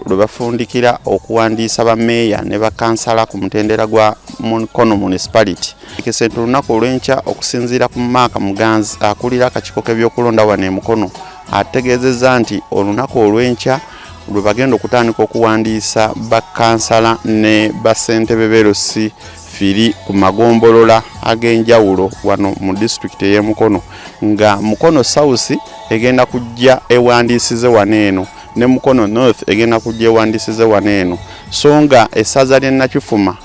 lwe bafundikira okuwandiisa bammeeya ne bakansala ku mutendera gwa Mukono municipality. Ekisente olunaku olw'enkya okusinziira ku Mark Muganzi akulira akakiiko k'ebyokulonda wano e Mukono ategeezezza nti olunaku olw'enkya lwe bagenda okutandika okuwandiisa bakansala ne bassentebe b'erusi firi ku magombolola ag'enjawulo wano mu district y'e Mukono, nga Mukono South egenda kujja ewandiisize wano eno ne Mukono North egenda kujja ewandiisize wano eno, so nga essaza ly'e Nakifuma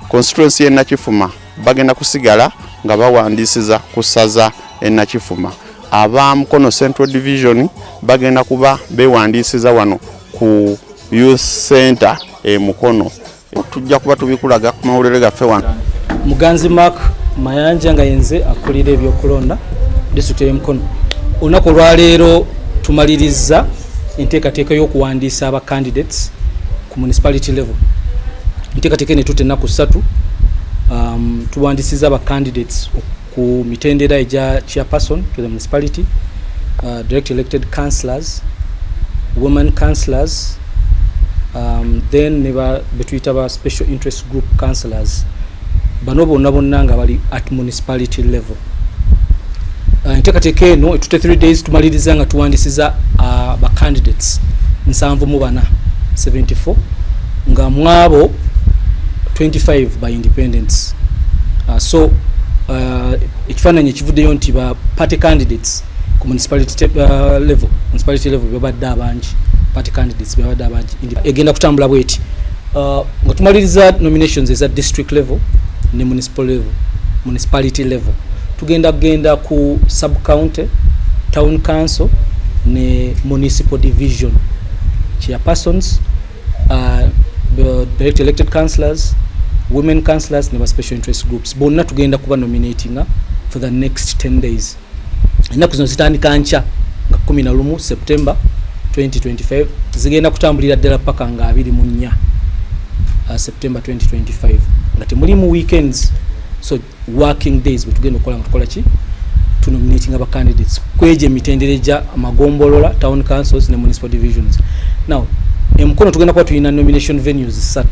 constituency y'e Nakifuma bagenda kusigala nga bawandiisiza ku ssaza e Nakifuma. Aba Mukono Central Division bagenda kuba bewandiisiza wano ku Youth Center e Mukono. Tujja kuba tubikulaga ku mawulire gaffe wano. Muganzi Mark Mayanja nga yenze akulira ebyokulonda district y'e Mukono. Olunaku olwaleero tumaliriza enteekateeka y'okuwandiisa aba candidates ku municipality level. Enteekateeka eno etutte ennaku 3. Tuwandiisiza aba candidates ku mitendera egya chairperson to the municipality, direct elected councillors, women councillors, then betuyita ba special interest group councillors. Bano bonna nga bali at municipality level. Enteekateeka eno etutte 3 days tumaliriza nga tuwandiisiza ba candidates 74 nga mwabo 25 by independents. So ekifaananyi ekivuddeyo nti ba party candidates ku municipality level babadde abangi, party candidates babadde abangi. Egenda kutambula bweti nga tumaliriza nominations eza district level ne municipality level. Tugenda ku sub county, town council ne municipal division chairpersons, direct elected councillors, women councillors ne special interest groups. Bonna tugenda kuba nominating for the next 10 days. Ennaku zino zitandika nkya nga 11 September 2025 zigenda kutambulira ddala paka nga 24 September 2025 nga temulimu weekends, so working days betugenda okukola nga tukola ki tunominating aba candidates kweje mitendere gya amagombolola, town councils ne municipal divisions. Now e Mukono tugenda kuba tulina nomination venues 3.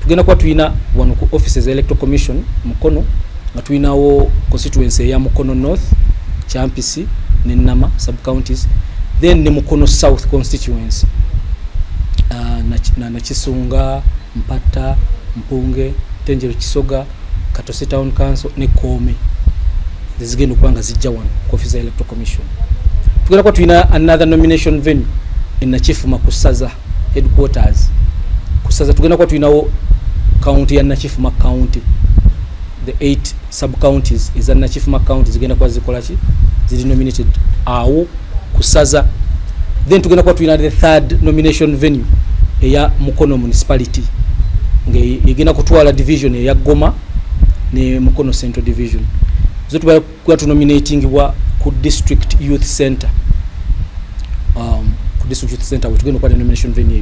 Tugenda kuba tulina wano ku offices electoral commission Mukono nga tulinawo constituency ya Mukono North, Kyampisi ne Nama sub counties, then ne Mukono South constituency na Kisunga, Mpata, Mpunge, Tenjero, Kisoga, Katose Town Council ne Kome zigenda okuba nga zijja wano ku office electoral commission. Tugenda kuba tulina another nomination venue in Nakifuma ku Ssaza headquarters. Ku Ssaza tugenda kuba tulinawo county ya Nakifuma county. The 8 sub counties is Nakifuma county zigenda kuba zikola ki zili nominated awo ku Ssaza. Then tugenda kuba tulina the third nomination venue eya Mukono municipality nga igenda kutwala division eya Goma ne Mukono Central Division. Zo tuba kuba tunominatingibwa ku district youth center. Ku district youth center we tugenda kuba nomination venue.